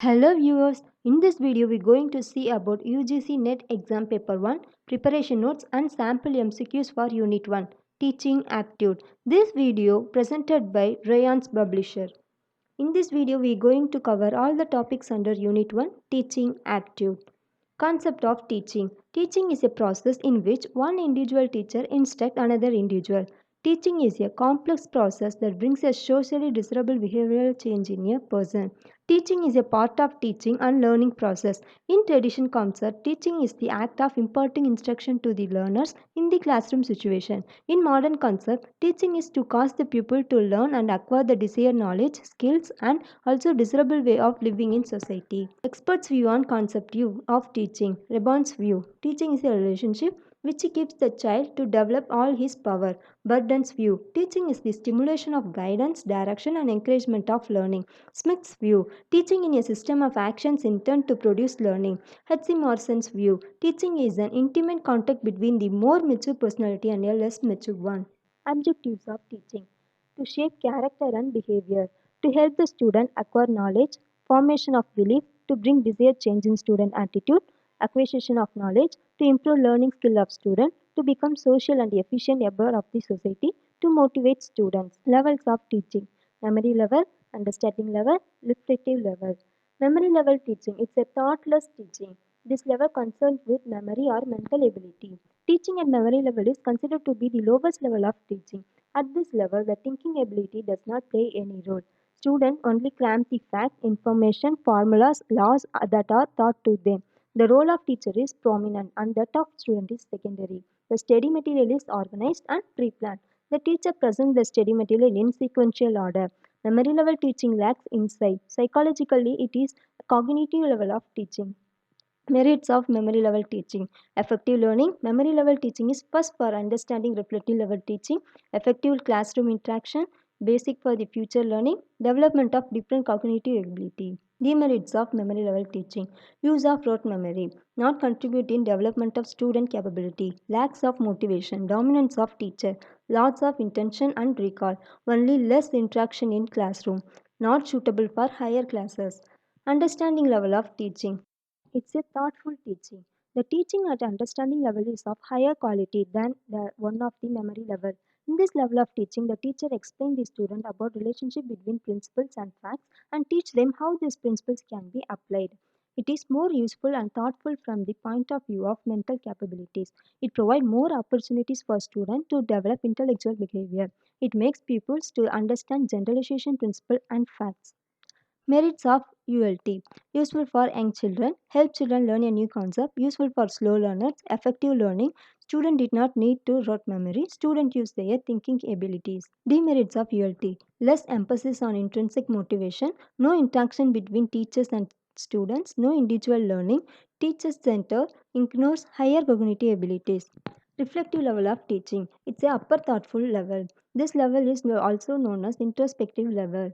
Hello viewers, in this video we're going to see about UGC NET exam paper 1, preparation notes and sample MCQs for unit 1, teaching aptitude. This video presented by Rayan's publisher. In this video we're going to cover all the topics under unit 1, teaching aptitude. Concept of teaching. Teaching is a process in which one individual teacher instructs another individual. Teaching is a complex process that brings a socially desirable behavioral change in a person. Teaching is a part of teaching and learning process. In traditional concept, teaching is the act of imparting instruction to the learners in the classroom situation. In modern concept, teaching is to cause the pupil to learn and acquire the desired knowledge, skills, and also desirable way of living in society. Experts' view on concept view of teaching. Reborn's view. Teaching is a relationship which gives the child to develop all his power. Burden's view. Teaching is the stimulation of guidance, direction, and encouragement of learning. Smith's view. Teaching in a system of actions intended to produce learning. H.C. Morrison's view. Teaching is an intimate contact between the more mature personality and a less mature one. Objectives of teaching. To shape character and behavior. To help the student acquire knowledge. Formation of belief. To bring desired change in student attitude. Acquisition of knowledge. To improve learning skill of student. To become social and efficient member of the society. To motivate students. Levels of teaching. Memory level, understanding level, reflective level. Memory level teaching. It's a thoughtless teaching. This level concerns with memory or mental ability. Teaching at memory level is considered to be the lowest level of teaching. At this level, the thinking ability does not play any role. Students only cram the fact, information, formulas, laws that are taught to them. The role of teacher is prominent and that of student is secondary. The study material is organized and pre-planned. The teacher presents the study material in sequential order. Memory level teaching lacks insight. Psychologically, it is a cognitive level of teaching. Merits of memory level teaching. Effective learning. Memory level teaching is first for understanding. Reflective level teaching. Effective classroom interaction. Basic for the future learning. Development of different cognitive ability. Demerits of memory level teaching. Use of rote memory. Not contribute in development of student capability. Lacks of motivation. Dominance of teacher. Lots of intention and recall. Only less interaction in classroom. Not suitable for higher classes. Understanding level of teaching. It's a thoughtful teaching. The teaching at understanding level is of higher quality than the one of the memory level. In this level of teaching, the teacher explains the student about relationship between principles and facts and teach them how these principles can be applied. It is more useful and thoughtful from the point of view of mental capabilities. It provides more opportunities for students to develop intellectual behavior. It makes pupils to understand generalization principle and facts. Merits of ULT. Useful for young children. Help children learn a new concept. Useful for slow learners. Effective learning. Student did not need to rote memory. Student use their thinking abilities. Demerits of ULT. Less emphasis on intrinsic motivation. No interaction between teachers and students. No individual learning. Teacher center ignores higher cognitive abilities. Reflective level of teaching. It's a upper thoughtful level. This level is also known as introspective level.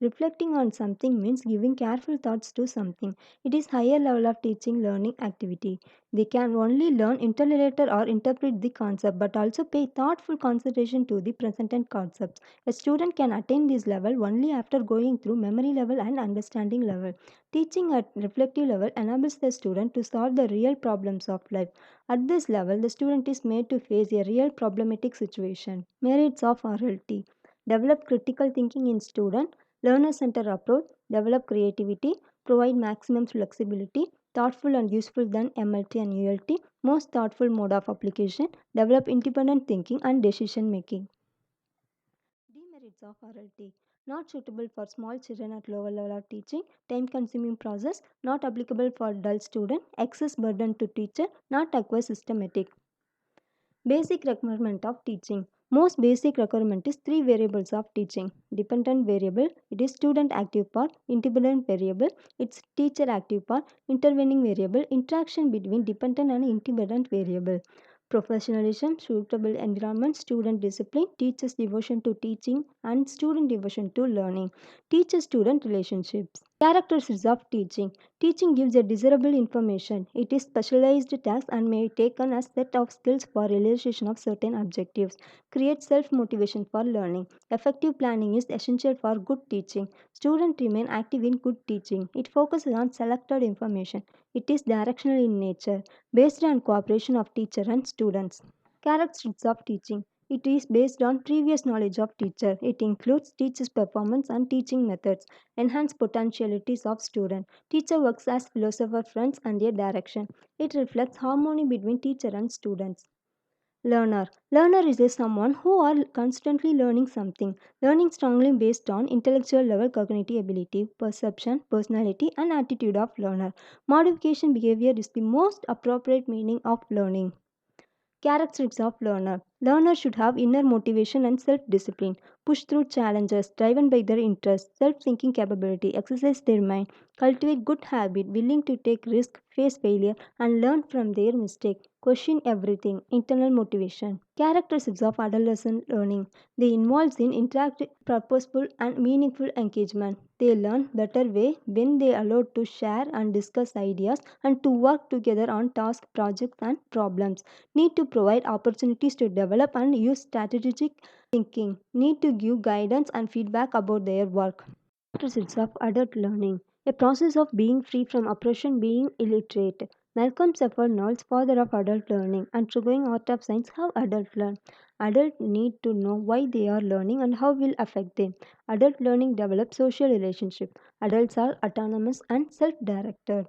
Reflecting on something means giving careful thoughts to something. It is higher level of teaching learning activity. They can only learn, interrelate or interpret the concept but also pay thoughtful consideration to the presented concepts. A student can attain this level only after going through memory level and understanding level. Teaching at reflective level enables the student to solve the real problems of life. At this level, the student is made to face a real problematic situation. Merits of RLT. Develop critical thinking in student. Learner-centered approach, develop creativity, provide maximum flexibility, thoughtful and useful than MLT and ULT, most thoughtful mode of application, develop independent thinking and decision making. Demerits of RLT. Not suitable for small children at lower level of teaching, time consuming process, not applicable for dull student, excess burden to teacher, not acquire systematic. Basic requirement of teaching. Most basic requirement is three variables of teaching. Dependent variable, it is student active part. Independent variable, it's teacher active part. Intervening variable, interaction between dependent and independent variable. Professionalism, suitable environment, student discipline, teacher's devotion to teaching and student devotion to learning. Teacher-student relationships. Characteristics of teaching. Teaching gives a desirable information. It is specialized task and may be taken as set of skills for realization of certain objectives. Creates self-motivation for learning. Effective planning is essential for good teaching. Students remain active in good teaching. It focuses on selected information. It is directional in nature, based on cooperation of teacher and students. Characteristics of teaching. It is based on previous knowledge of teacher. It includes teacher's performance and teaching methods, enhance potentialities of student. Teacher works as philosopher, friends, and a direction. It reflects harmony between teacher and students. Learner. Learner is a someone who are constantly learning something. Learning strongly based on intellectual level, cognitive ability, perception, personality, and attitude of learner. Modification behavior is the most appropriate meaning of learning. Characteristics of learner. Learner should have inner motivation and self-discipline, push through challenges, driven by their interests, self-thinking capability, exercise their mind, cultivate good habit, willing to take risk, face failure, and learn from their mistake, question everything, internal motivation. Characteristics of adolescent learning. They involve in interactive, purposeful, and meaningful engagement. They learn better way when they are allowed to share and discuss ideas and to work together on tasks, projects, and problems. Need to provide opportunities to develop and use strategic thinking. Need to give guidance and feedback about their work. Characteristics of adult learning. A process of being free from oppression, being illiterate. Malcolm Safar notes, father of adult learning, and Trugoing Art of Science, how adults learn. Adults need to know why they are learning and how will affect them. Adult learning develops social relationship. Adults are autonomous and self-directed.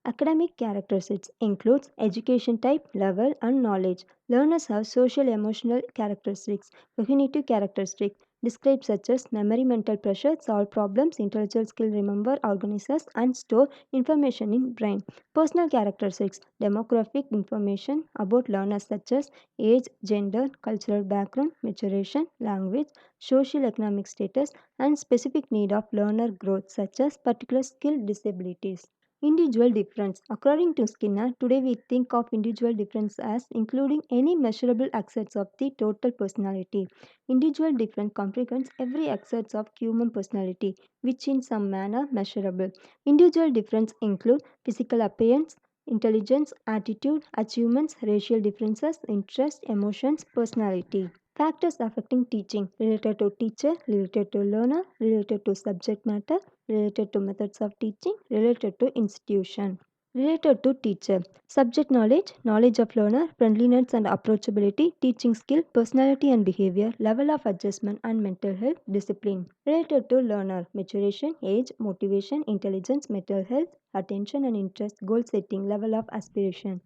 Academic characteristics includes education type, level, and knowledge. Learners have social emotional characteristics, cognitive characteristics, described such as memory, mental pressure, solve problems, intellectual skill, remember, organizes, and store information in brain. Personal characteristics, demographic information about learners such as age, gender, cultural background, maturation, language, social economic status, and specific need of learner growth such as particular skill disabilities. Individual difference. According to Skinner, today we think of individual difference as including any measurable aspects of the total personality. Individual difference comprehends every aspect of human personality, which in some manner measurable. Individual difference include physical appearance, intelligence, attitude, achievements, racial differences, interests, emotions, personality. Factors affecting teaching related to teacher, related to learner, related to subject matter, related to methods of teaching, related to institution. Related to teacher, subject knowledge, knowledge of learner, friendliness and approachability, teaching skill, personality and behavior, level of adjustment and mental health, discipline. Related to learner, maturation, age, motivation, intelligence, mental health, attention and interest, goal setting, level of aspiration.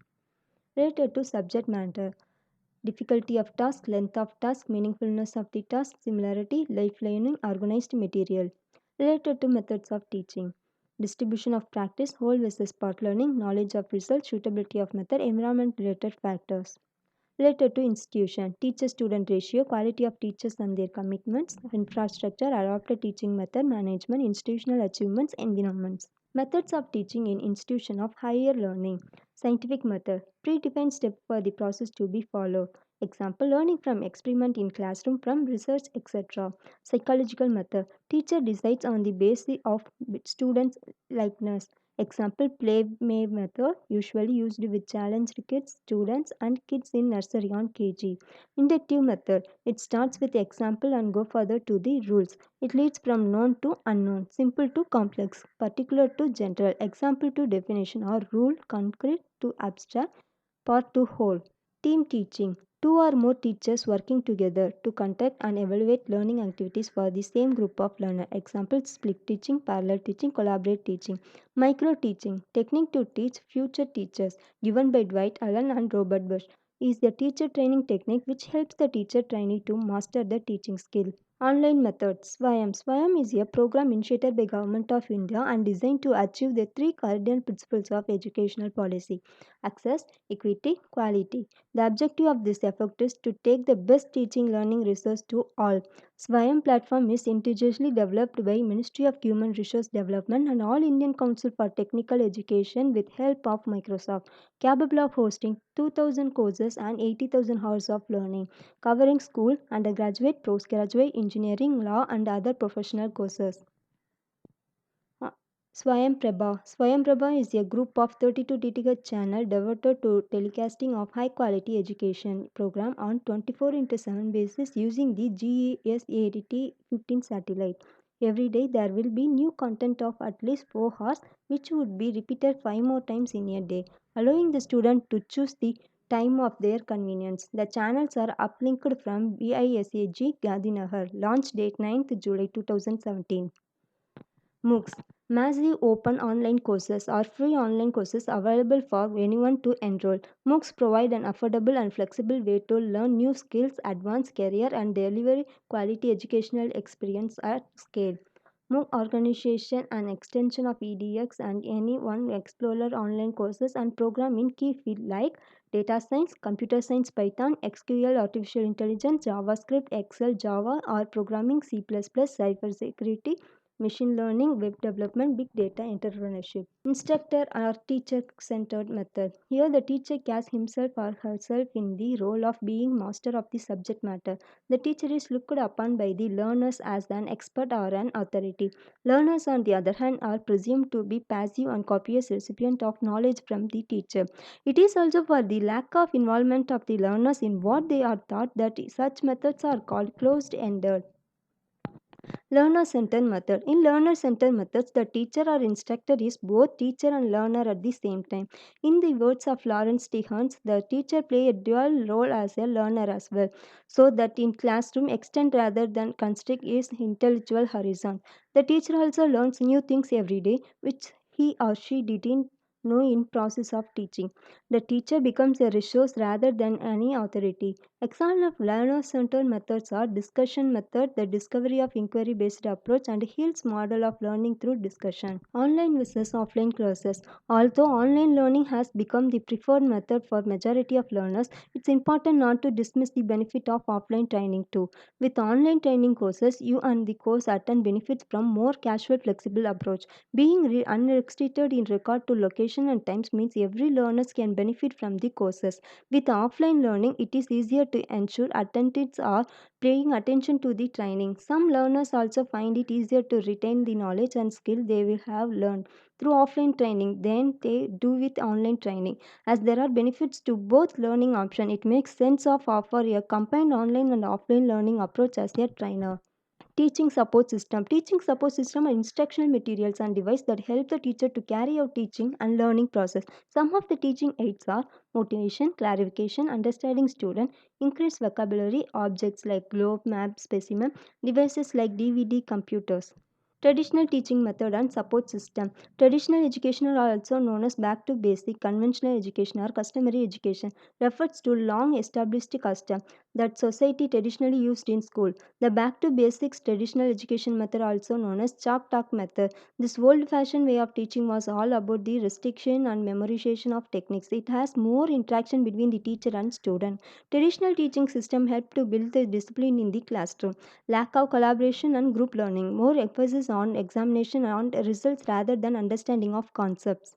Related to subject matter, difficulty of task, length of task, meaningfulness of the task, similarity, life learning, organized material. Related to methods of teaching, distribution of practice, whole versus part learning, knowledge of result, suitability of method, environment related factors. Related to institution, teacher student ratio, quality of teachers and their commitments, infrastructure, adopted teaching method, management, institutional achievements, environments. Methods of teaching in institution of higher learning. Scientific method, predefined step for the process to be followed. Example, learning from experiment in classroom, from research, etc. Psychological method, teacher decides on the basis of students' likeness. Example, play May method, usually used with challenged kids, students, and kids in nursery on KG. Inductive method, it starts with example and go further to the rules. It leads from known to unknown, simple to complex, particular to general, example to definition, or rule, concrete to abstract, part to whole. Team teaching. Two or more teachers working together to conduct and evaluate learning activities for the same group of learners. Example, split teaching, parallel teaching, collaborate teaching. Micro teaching. Technique to teach future teachers, given by Dwight Allen and Robert Bush, is the teacher training technique which helps the teacher trainee to master the teaching skill. Online methods. SWAYAM. SWAYAM is a program initiated by Government of India and designed to achieve the three cardinal principles of educational policy: access, equity, quality. The objective of this effort is to take the best teaching learning resource to all. SWAYAM platform is indigenously developed by Ministry of Human Resource Development and All Indian Council for Technical Education with help of Microsoft, capable of hosting 2000 courses and 80,000 hours of learning, covering school, undergraduate, postgraduate, engineering, law, and other professional courses. Swayamprabha. Swayamprabha is a group of 32 DTH channels devoted to telecasting of high quality education program on 24 into 7 basis using the GESAT 15 satellite. Every day there will be new content of at least 4 hours which would be repeated 5 more times in a day, allowing the student to choose the time of their convenience. The channels are uplinked from BISAG Gandhinagar. Launch date 9th July 2017. MOOCs, massive open online courses or free online courses available for anyone to enroll. MOOCs provide an affordable and flexible way to learn new skills, advance career, and deliver quality educational experience at scale. MOOC organization and extension of EDX and anyone explorer online courses and program in key fields like data science, computer science, Python, SQL, artificial intelligence, JavaScript, Excel, Java, or programming, C++, cybersecurity, machine learning, web development, big data, entrepreneurship. Instructor or teacher centered method. Here, the teacher casts himself or herself in the role of being master of the subject matter. The teacher is looked upon by the learners as an expert or an authority. Learners, on the other hand, are presumed to be passive and copious recipients of knowledge from the teacher. It is also for the lack of involvement of the learners in what they are taught that such methods are called closed ended. Learner centered method. In learner centered methods, the teacher or instructor is both teacher and learner at the same time. In the words of Lawrence T. Hans, the teacher play a dual role as a learner as well, so that in classroom extend rather than constrict is intellectual horizon. The teacher also learns new things every day, which he or she didn't know in process of teaching. The teacher becomes a resource rather than any authority. Example of learner-centered methods are discussion method, the discovery of inquiry-based approach, and Hill's model of learning through discussion. Online versus offline classes. Although online learning has become the preferred method for majority of learners, it's important not to dismiss the benefit of offline training too. With online training courses, you and the course attend benefits from more casual, flexible approach. Being unrestricted in regard to location and times means every learner can benefit from the courses. With offline learning, it is easier to ensure attendants are paying attention to the training. Some learners also find it easier to retain the knowledge and skill they will have learned through offline training than they do with online training. As there are benefits to both learning option, it makes sense of offer a combined online and offline learning approach as a trainer. Teaching support system. Teaching support system are instructional materials and devices that help the teacher to carry out teaching and learning process. Some of the teaching aids are motivation, clarification, understanding student, increased vocabulary, objects like globe, map, specimen, devices like DVD, computers. Traditional teaching method and support system. Traditional education are also known as back to basic, conventional education or customary education, refers to long established custom that society traditionally used in school. The back to basics traditional education method, also known as chalk talk method. This old fashioned way of teaching was all about the restriction and memorization of techniques. It has more interaction between the teacher and student. Traditional teaching system helped to build the discipline in the classroom. Lack of collaboration and group learning. More emphasis on examination and results rather than understanding of concepts.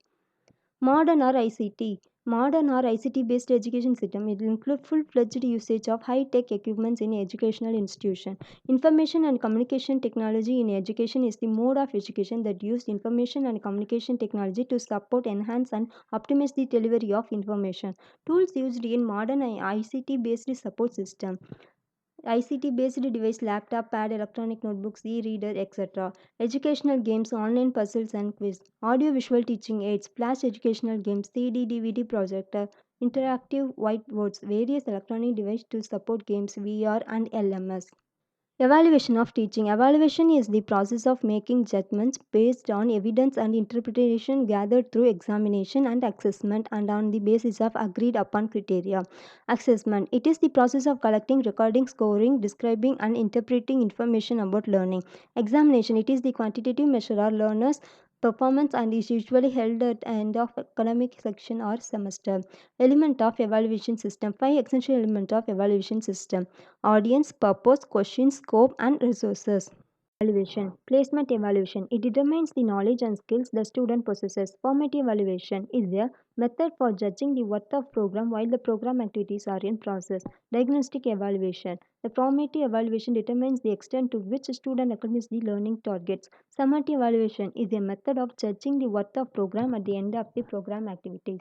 Modern or ICT. Modern or ICT based education system, it will include full fledged usage of high tech equipments in educational institution. Information and communication technology in education is the mode of education that uses information and communication technology to support, enhance, and optimize the delivery of information. Tools used in modern ICT based support system. ICT based device, laptop, pad, electronic notebooks, e reader, etc. Educational games, online puzzles and quiz. Audio visual teaching aids, flash educational games, CD, DVD projector, interactive whiteboards, various electronic devices to support games, VR and LMS. Evaluation of teaching. Evaluation is the process of making judgments based on evidence and interpretation gathered through examination and assessment and on the basis of agreed upon criteria. Assessment. It is the process of collecting, recording, scoring, describing, and interpreting information about learning. Examination. It is the quantitative measure of learners' performance and is usually held at the end of academic section or semester. Element of evaluation system. Five essential elements of evaluation system: audience, purpose, question, scope, and resources. Evaluation. Placement evaluation. It determines the knowledge and skills the student possesses. Formative evaluation is a method for judging the worth of program while the program activities are in process. Diagnostic evaluation. The formative evaluation determines the extent to which a student accomplishes the learning targets. Summative evaluation is a method of judging the worth of program at the end of the program activities.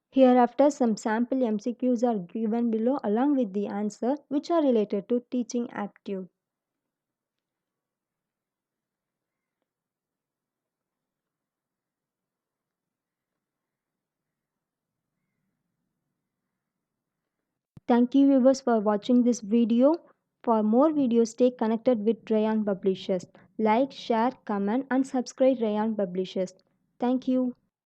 Hereafter, some sample MCQs are given below along with the answer which are related to teaching aptitude. Thank you viewers for watching this video. For more videos, stay connected with Rayan Publishers. Like, share, comment and subscribe Rayan Publishers. Thank you.